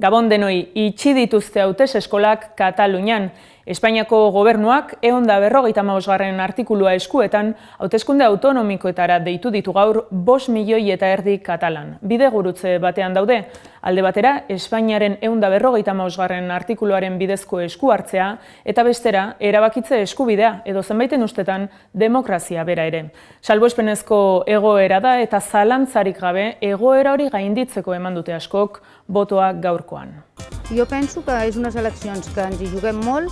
Gabon denoi, itxi dituzte hautes eskolak Katalunian. Espainiako gobernuak 155. artikulua eskuetan hauteskunde autonomikoetara deitu ditu gaur 5,5 milioi katalan. Bidegurutze batean daude. Alde batera, Espainiaren 155. artikuluaren bidezko esku hartzea eta bestera, erabakitze eskubidea edo zenbaiten ustetan demokrazia bera ere. Salbuespenezko egoera da eta zalantzarik gabe egoera hori gainditzeko eman dute askok botoa gaurkoan. Jo penso que és unes eleccions que ens hi juguem molt,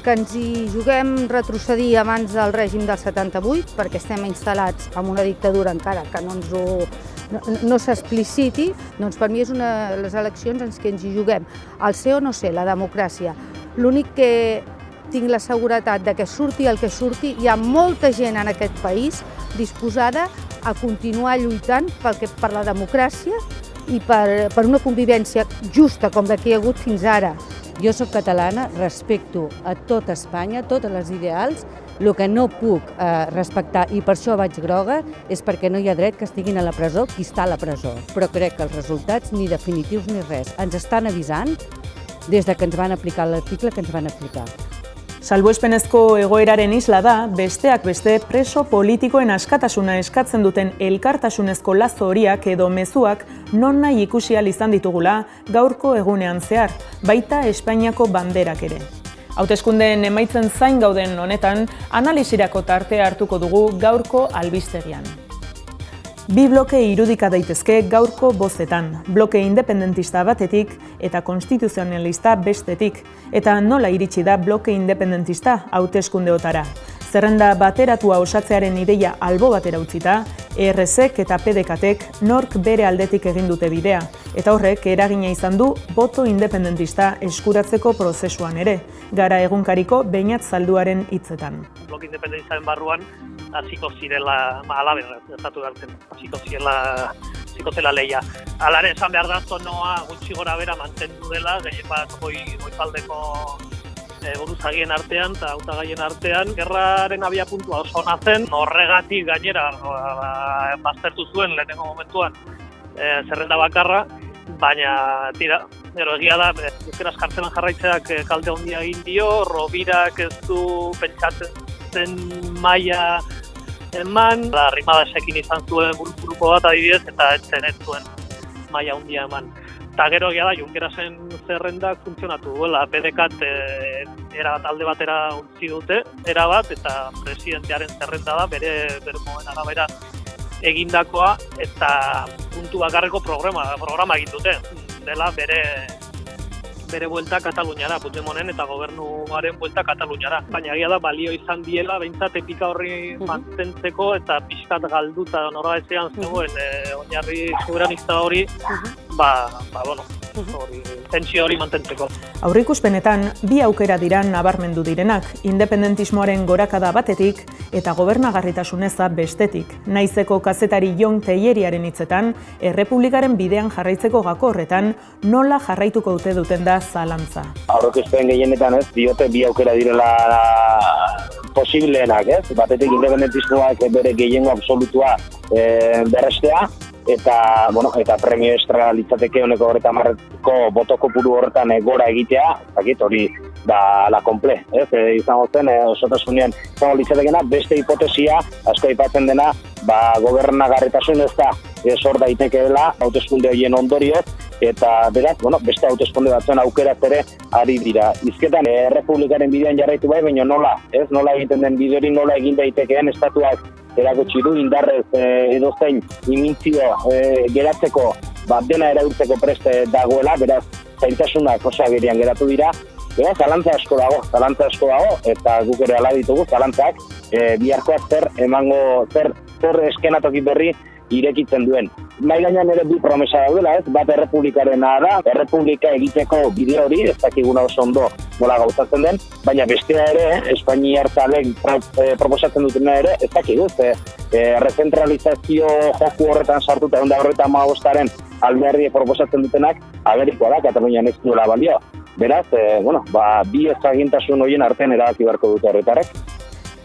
que ens hi juguem retrocedir abans del règim del 78, perquè estem instal·lats en una dictadura encara que no s'expliciti, doncs per mi és una de les eleccions en què ens hi juguem. El ser o no ser, la democràcia. L'únic que tinc la seguretat de que surti el que surti, hi ha molta gent en aquest país disposada a continuar lluitant per la democràcia i per una convivència justa com la que hi ha hagut fins ara. Jo soc catalana, respecto a tota Espanya, totes les ideals. El que no puc respectar, i per això vaig groga, és perquè no hi ha dret que estiguin a la presó qui està a la presó. Però crec que els resultats, ni definitius ni res, ens estan avisant des que ens van aplicar l'article que ens van aplicar. Salbuespenezko egoeraren isla da, besteak beste preso politikoen askatasuna eskatzen duten elkartasunezko lazo horiak edo mezuak non nahi ikusi ahal izan ditugula gaurko egunean zehar, baita Espainiako banderak ere. Hauteskundeen emaitzen zain gauden honetan, analisirako tartea hartuko dugu gaurko albistegian. Bi bloke irudika daitezke gaurko bozetan, bloke independentista batetik eta konstituzionalista bestetik, eta nola iritsi da bloke independentista hauteskundeotara. Zerrenda bateratua osatzearen ideia albo batera utzita, ERSek eta PDKtek nork bere aldetik egin dute bidea, eta horrek eragina izan du boto independentista eskuratzeko prozesuan ere, Gara egunkariko Beñat Zalduaren hitzetan. Bloke independentistaren barruan hasiko zirela, alaber, gertatu gartzen, hasiko zela lehia. Alare esan behar da, tonoa gutxi gora bera mantendu dela, gehien bat goizaldeko buruzagien artean eta hautagaien artean. Gerraren abiapuntua oso ona zen, horregatik gainera baztertu zuen lehenengo momentuan zerrenda bakarra, baina tira, egia da, euskaraz kartzelan jarraitzeak kalte handia egin dio, Robirak ez du pentsatzen maila eman, Arrimadasekin izan zuen buruko bat adibidez, eta ez zuen maila handia eman. Eta gero egia da, Junckerasen zerrendak funtzionatu duela, PDKt erabat alde batera utzi dute, erabat, eta presidentearen zerrenda da, bere moen arabera egindakoa, eta puntu bakarreko programa egin dute, dela bere buelta Kataluniara, Puigdemonten eta gobernuaren buelta Kataluniara. Baina egia da, balio izan diela, behintzat epika horri mantentzeko eta pixkat galduta noraezean zegoen oinarri soberanista hori, tentsio hori mantentzeko. Aurreikuspenetan, bi aukera dira nabarmendu direnak, independentismoaren gorakada batetik eta gobernagarritasuneza bestetik. Naizeko kazetari Jon Telleriaren hitzetan, errepublikaren bidean jarraitzeko gako horretan, nola jarraituko duten da zalantza. Aurreikuspen gehienetan diote bi aukera direla posibleenak, batetik independentismoak bere gehiengo absolutua berrestea, eta premio extra litzateke honeko 30ko boto kopuru horretan gora egitea, hori da la komple, izango zen, osotasunean izango litzatekeena, beste hipotesia, asko aipatzen dena, gobernagarritasun ez da sor daitekeela hauteskunde horien ondorioz, eta beraz, beste hauteskunde batzuen aukerak ere ari dira. Hizketan errepublikaren bidean jarraitu bai, baina nola egiten den bide hori, nola egin daitekeen estatuak erakutsi du indarrez edozein imintzio geratzeko, dena erabiltzeko preste dagoela, beraz, zailtasunak oso agerian geratu dira. Zalantza asko dago, eta guk ere ala ditugu, zalantzak biharkoak zer eskenatoki berri irekitzen duen. Nahi gainean ere bi promesa daudela, bat errepublikarena da, errepublika egiteko bide hori, ez dakiguna oso ondo nola gauzatzen den, baina bestea ere, Espainiar talek proposatzen dutena ere, ez dakigu, rezentralizazio joku horretan sartuta, 155aren alderdi proposatzen dutenak, agerikoa da, Katalunian ez duela balio. Beraz, bi ezagintasun horien artean erabaki beharko dute horretarek.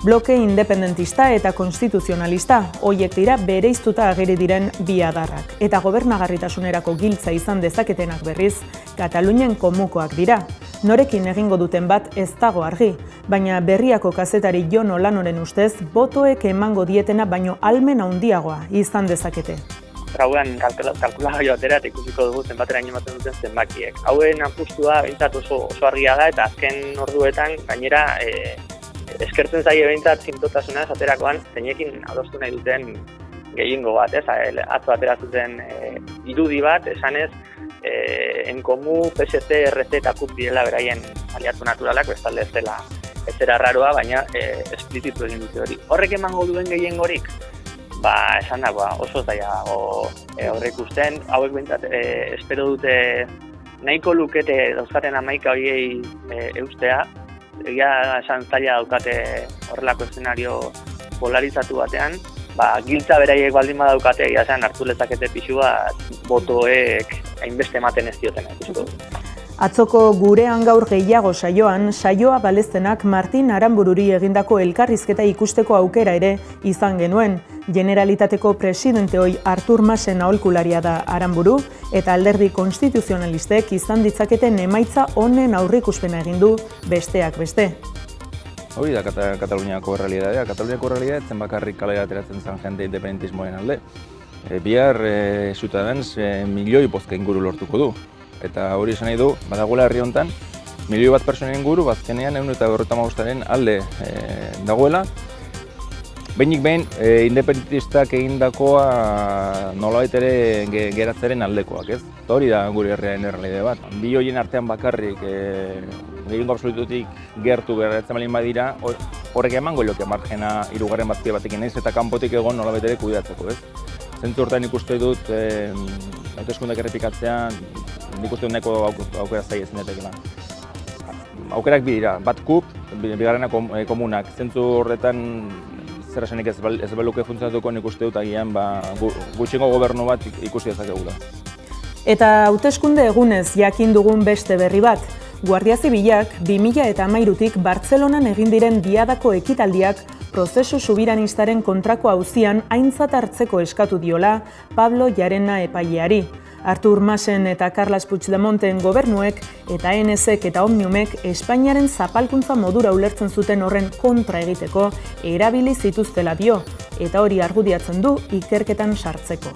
Bloke independentista eta konstituzionalista, hoiek dira bereiztuta ageri diren bi adarrak. Eta gobernagarritasunerako giltza izan dezaketenak berriz, Katalunian komukoak dira. Norekin egingo duten bat ez dago argi, baina Berriako kazetari Jon Olanoren ustez, botoek emango dietena baino almen handiagoa izan dezakete. Hauean kalkulagailu atera eta ikusiko dugu zenbateraino ematen duten zenbakiek. Hauen apustua behintzat oso argia da eta azken orduetan gainera eskertzen zaie behintzat zintzotasuna esaterakoan zeinekin adostu nahi duten gehiengo bat, atzo atera zuten irudi bat, esanez Enkomu, PSC, RC eta KUP direla beraien aliatu naturalak, bestalde ez zera raroa, baina esplititu egin dute hori. Horrek emango duen gehiengorik? Esan dagoa, oso zailago horrek ikusten, hauek behintzat espero dute nahiko lukete dauzkaten 11 horiei eustea, egia esan zaila daukate horrelako eszenario polarizatu batean, giltza beraiek baldin badaukate, egia esan hartu lezakete pixu bat botoek hainbeste ematen ez diotena ikustu. Atzoko Gurean gaur gehiago saioa baleztenak Martin Aranbururi egindako elkarrizketa ikusteko aukera ere izan genuen. Generalitateko presidente hoi Artur Masen aholkularia da Aranburu eta alderdi konstituzionalistek izan ditzaketen emaitza honen aurrikuspena egin du besteak beste. Hori da Kataluniako errealitatea. Kataluniako errealitatea zen bakarrik kalera ateratzen zen jende independentismoen alde. Bihar Ciutadans milioi bozka inguru lortuko du. Eta hori esan nahi du, badagoela herri honetan, milioi bat pertsonen inguru, bazkenean 155aren alde dagoela. Behinik behin, independentistak egindakoa nolabait ere geratzeren aldekoak, ez? Eta hori da gure herriaren errealitatea bat. Bi horien artean bakarrik gehiengo absolututik gertu geratzen balin badira, horrek emango lioke margena hirugarren bazkide batekin ez eta kanpotik egon nolabait ere kudeatzeko, ez? Zentzu horretan ikuste dut, hauteskundeak errepikatzea, nik uste dut nahiko aukera zaila ezin daitekeela. Aukerak bi dira, bat KUP, bigarrena komunak. Zentzu horretan zer esanik ez beluke funtzionatuko nik uste dut agian gutxiengo gobernu bat ikusi dezakegula. Eta hauteskunde egunez jakin dugun beste berri bat. Guardia Zibilak 2013tik Bartzelonan egin diren diadako ekitaldiak prozesu subiranistaren kontrako auzian aintzat hartzeko eskatu diola Pablo Llarena epaileari. Artur Masen eta Carles Puigdemonten gobernuek eta ANSek eta Omniumek Espainiaren zapalkuntza modura ulertzen zuten horren kontra egiteko erabili zituztela dio, eta hori argudiatzen du ikerketan sartzeko.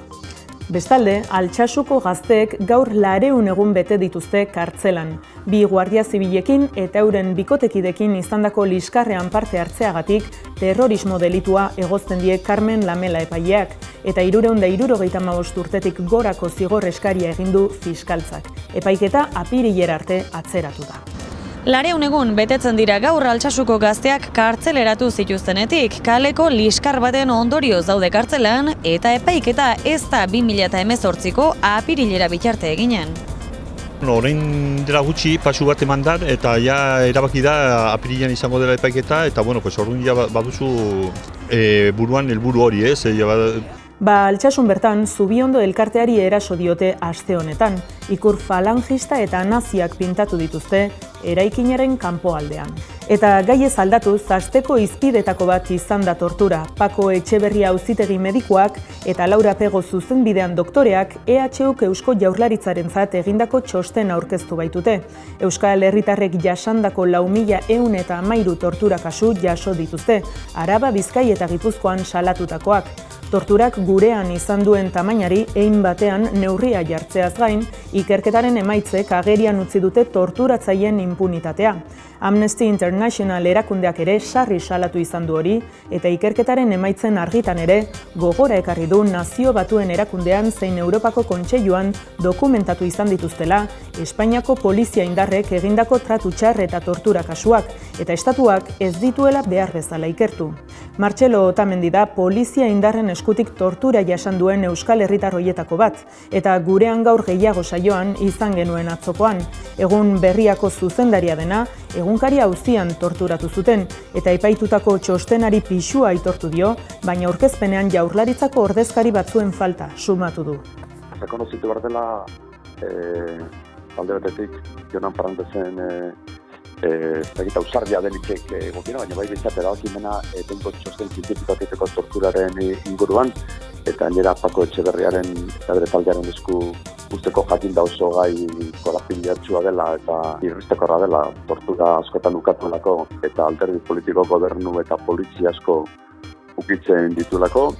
Bestalde, Altsasuko gazteek gaur 200 egun bete dituzte kartzelan. 2 guardia zibilekin eta euren bikotekidekin izandako liskarrean parte hartzeagatik terrorismo delitua egozten die Carmen Lamela epaileak eta 375 urtetik gorako zigor eskaria egin du fiskaltzak. Epaiketa apirilera arte atzeratu da. 200 egun betetzen dira gaur Altsasuko gazteak kartzeleratu zituztenetik, kaleko liskar baten ondorioz daude kartzelan eta epaiketa ez da 2018ko apirilera bitarte eginen. Orain dela gutxi pasu bat eman da eta ja erabaki da apirilean izango dela epaiketa eta orduan ja baduzu buruan helburu hori, ez? Altsasun bertan, Zubiondo elkarteari eraso diote aste honetan. Ikur falangista eta naziak pintatu dituzte eraikinaren kanpoaldean. Eta gaiez aldatuz, asteko izpidetako bat izan da tortura. Pako Etxeberria auzitegi medikuak eta Laura Pego zuzenbidean doktoreak EHUk Eusko Jaurlaritzarentzat egindako txostena aurkeztu baitute. Euskal Herritarrek jasandako 4.113 tortura kasu jaso dituzte, Araba, Bizkai eta Gipuzkoan salatutakoak. Torturak gurean izan duen tamainari hein batean neurria jartzeaz gain, ikerketaren emaitzek agerian utzi dute torturatzaileen inpunitatea. Amnesty International erakundeak ere sarri salatu izan du hori, eta ikerketaren emaitzen argitan ere gogora ekarri du Nazio Batuen erakundean zein Europako Kontseiluan dokumentatu izan dituztela Espainiako polizia indarrek egindako tratu txar eta tortura kasuak, eta estatuak ez dituela behar bezala ikertu. Martxelo Otamendi da polizia indarren eskutik tortura jasan duen Euskal Herritar hoietako bat, eta gurean gaur gehiago saioan izan genuen atzokoan. Egun Berriako zuzendaria dena, egunkaria auzian torturatu zuten, eta epaitutako txostenari pisua aitortu dio, baina aurkezpenean Jaurlaritzako ordezkari batzuen falta sumatu du. Rekonozitu behar dela, alde batetik, Jonan Parantezen ausardia denik egokiena, baina bai bintzat erabakimena bengo txosten zientifikoak egiteko torturaren inguruan, eta gainera Pako Etxeberriaren eta bere taldearen esku usteko jakinda oso gai korapilatxua dela eta irristekorra dela, tortura askotan ukatuelako eta alderdi politiko gobernu eta polizia asko ukitzen ditulako.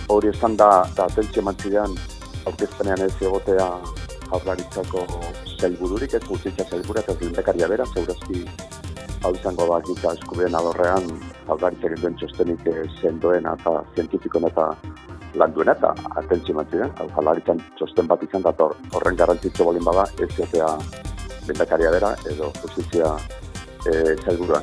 Hori estan da atentzio mantzidean aurkezpenean ez egotea Jaurlaritzako sailbururik, ez justizia sailburua eta lehendakaria bera, segurazki hau izango da giza eskubideen alorrean Jaurlaritzak duen txostenik sendoena eta zientifikoen eta landuena eta atentzio mantzidean. Jaurlaritzan txosten bat izan da horren garrantzitsu bolin bada ez egotea lehendakaria bera edo justizia sailburua.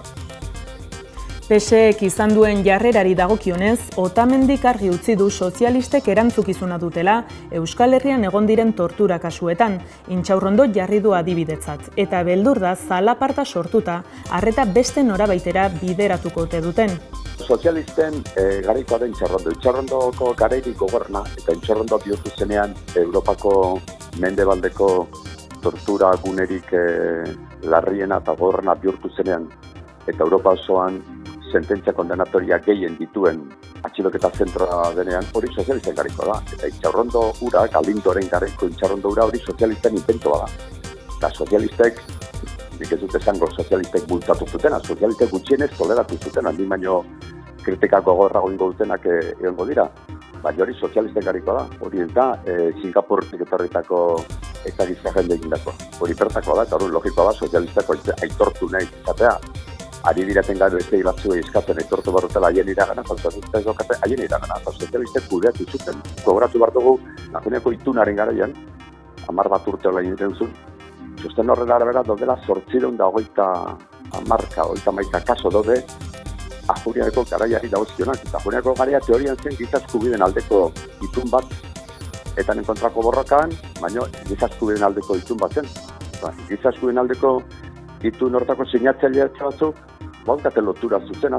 PSEek izan duen jarrerari dagokionez, Otamendik argi utzi du sozialistek erantzukizuna dutela Euskal Herrian egon diren tortura kasuetan, Intxaurrondo jarri du adibidetzat, eta beldur da zalaparta sortuta, arreta beste norabaitera bideratuko ote duten. Sozialisten garaikoa da Intxaurrondoko garairik gogorna, eta Intxaurrondo bihurtu zenean Europako mendebaldeko tortura gunerik larriena eta gogorna bihurtu zenean, eta Europa osoan sententzia kondenatoria gehien dituen atxiloketa zentroa denean, hori sozialisten garaikoa da. Eta Intxaurrondo ura, Galindoren garaiko Intxaurrondo ura hori sozialisten inventoa da. Eta sozialistek, nik ez dut esango sozialistek bultatu zutena, sozialistek gutxienez toleratu zutena, ni baino kritikako gogorrago ingo dutenak egongo dira. Baina hori sozialisten garaikoa da, hori ez da Singapurtik etorritako eta giza jende egindako. Hori bertakoa da, eta hori logikoa da sozialistako aitortu nahi izatea. Ari diraten gero ez batzuei eskatzen aitortu barrutela haien iragana, sozialistek ez dokaten haien iragana, eta sozialistek kudeatu zuten. Gogoratu behar dugu, Napoleoneko itunaren garaian, 10 bat urte hola egiten zuen, txosten horren arabera daudela 811 kaso daude Ajuriako garaiari dagozkionak. Eta Ajuriako garaia teorian zen giza eskubideen aldeko itun bat, eta kontrako borrokan, baina giza eskubideen aldeko itun bat zen. Giza eskubideen aldeko itun hortako sinatzailea batzuk, baukaten lotura zuzena,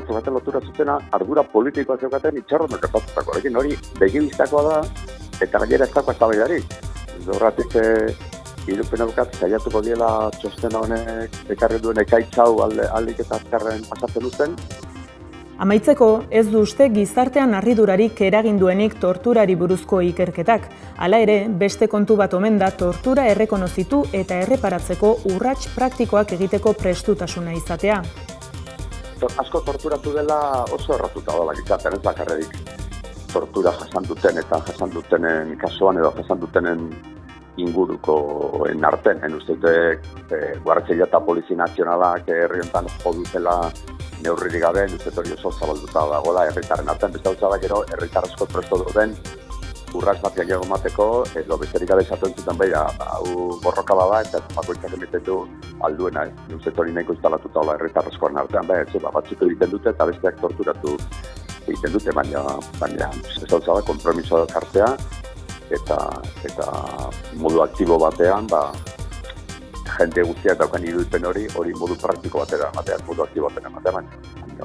ardura politikoa zeukaten Intxaurrondo gertatutako. Horrekin hori begibiztakoa da, eta gainera ez dago eztabaidarik. Horretik irupen aukat, saiatuko diela txosten honek ekarri duen ekaitzau aldik eta azkarren pasatzen duten. Amaitzeko, ez du uste gizartean harridurarik eragin duenik torturari buruzko ikerketak. Hala ere, beste kontu bat omen da tortura errekonozitu eta erreparatzeko urrats praktikoak egiteko prestutasuna izatea. Asko torturatu dela oso erratuta dela gizartean, ez bakarrik tortura jasan duten eta jasan dutenen kasuan edo jasan dutenen ingurukoen arten. Uste dute Guardia eta Polizia Nazionalak herri honetan jo dutela neurririk gabe, uste hori oso zabalduta dagoela herritarren artean. Beste hau da gero, herritar asko presto duten urrats bat gehiago emateko, edo besterik gabe esatu entzuten beira, hau borroka bada eta bakoitzak emiten du alduena. Uste hori nahiko instalatuta hola herritar askoren artean, batzuk egiten dute eta besteak torturatu egiten dute, baina ez hau da konpromisoa jartzea eta modu aktibo batean, jende guztiak daukan irudipen hori modu praktiko batera ematean, modu aktibo batera ematean, baina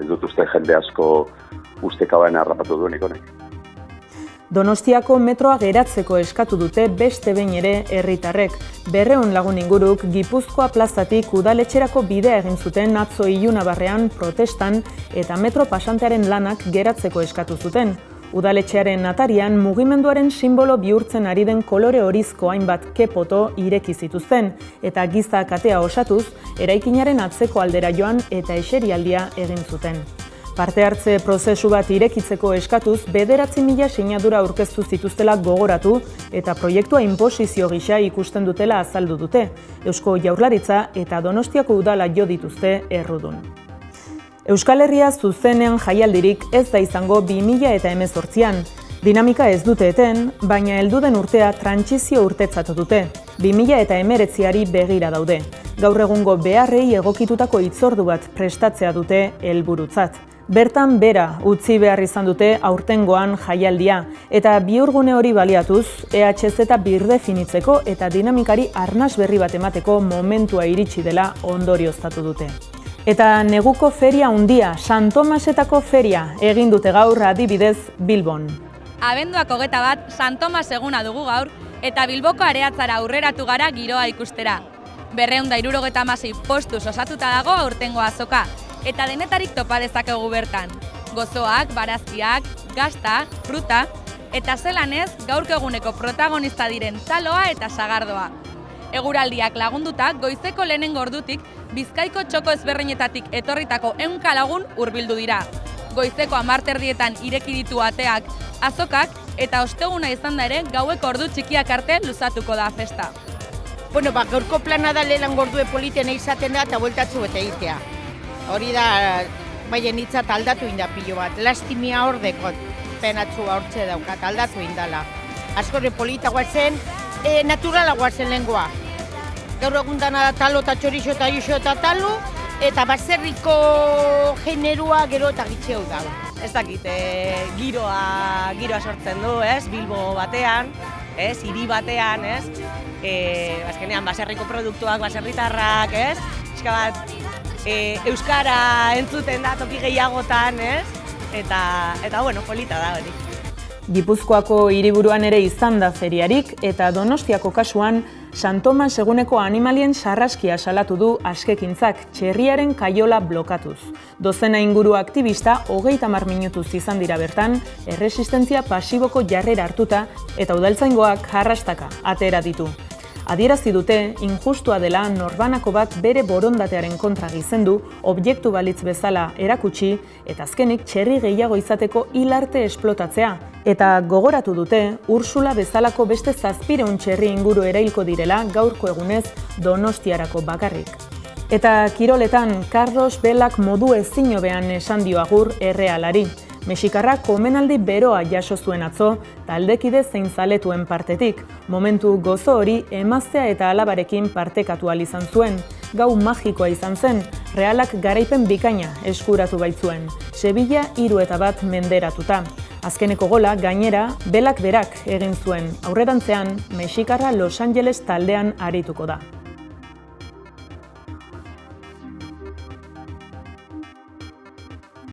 ez dut uste jende asko ustekabaena harrapatu duenik honek. Donostiako metroa geratzeko eskatu dute beste behin ere herritarrek. 200 lagun inguruk Gipuzkoa plazatik udaletxerako bidea egin zuten atzo Ilunabarrean protestan eta metro pasantearen lanak geratzeko eskatu zuten. Udaletxearen atarian mugimenduaren simbolo bihurtzen ari den kolore horizko hainbat kepoto ireki zituzten eta giza katea osatuz eraikinaren atzeko aldera joan eta eserialdia egin zuten. Parte hartze prozesu bat irekitzeko eskatuz 9.000 sinadura aurkeztu zituztela gogoratu eta proiektua inposizio gisa ikusten dutela azaldu dute. Eusko Jaurlaritza eta Donostiako udala jo dituzte errudun. Euskal Herria zuzenean jaialdirik ez da izango 2018an. Dinamika ez dute eten, baina helduden urtea trantsizio urtetzat dute. 2019ari begira daude. Gaur egungo beharrei egokitutako hitzordu bat prestatzea dute helburutzat. Bertan bera utzi behar izan dute aurtengoan jaialdia eta bihurgune hori baliatuz EHZ birdefinitzeko eta dinamikari arnas berri bat emateko momentua iritsi dela ondorioztatu dute. Eta neguko feria handia, San Tomasetako feria, egin dute gaur adibidez Bilbon. Abenduak 21 San Tomas eguna dugu gaur eta Bilboko areatzara aurreratu gara giroa ikustera. 276 postuz osatuta dago aurtengo azoka, eta denetarik topa dezakegu bertan. Gozoak, barazkiak, gazta, fruta, eta zelanez gaurko eguneko protagonista diren taloa eta sagardoa. Eguraldiak lagunduta, goizeko lehenengo ordutik, Bizkaiko txoko ezberdinetatik etorritako 100 lagun hurbildu dira. Goizeko 10:00 ireki ditu ateak azokak, eta osteguna izan da ere gaueko ordu txikiak arte luzatuko da festa. Gaurko plana da lehenengo ordue politena izaten da eta bueltatzu bete egitea. Hori da, baien hitzat aldatu inda pilo bat. Lastimia hor dekot, penatzua hortze daukat, aldatu indala. Askorre polita guazen, naturala guazen lengoa. Gaur egun dana da talo eta txorixo eta iso eta talo, eta baserriko generua gero eta gitxeu dago. Ez dakit, giroa sortzen du, Bilbo batean, hiri batean, azkenean baserriko produktuak, baserritarrak, pixka bat, euskara entzuten da toki gehiagotan, eta bueno, polita da hori. Gipuzkoako hiriburuan ere izan da feriarik eta Donostiako kasuan San Tomas eguneko animalien sarraskia salatu du askekintzak txerriaren kaiola blokatuz. Dozena inguru aktivista 30 minutuz izan dira bertan, erresistentzia pasiboko jarrera hartuta eta udaltzaingoak jarrastaka atera ditu. Adierazi dute, injustua dela norbanako bat bere borondatearen kontra gizendu, objektu balitz bezala erakutsi, eta azkenik txerri gehiago izateko hilarte esplotatzea. Eta gogoratu dute, Ursula bezalako beste 700 txerri inguru erailko direla gaurko egunez Donostiarako bakarrik. Eta kiroletan, Carlos Belak modu ezin hobean esan dio agur Errealari. Mexikarrak omenaldi beroa jaso zuen atzo, taldekide zein zaletuen partetik. Momentu gozo hori emaztea eta alabarekin partekatu ahal izan zuen. Gau magikoa izan zen, Realak garaipen bikaina eskuratu baitzuen. Sevilla 3-1 menderatuta. Azkeneko gola, gainera, Belak berak egin zuen. Aurrerantzean, Mexikarra Los Angeles taldean arituko da.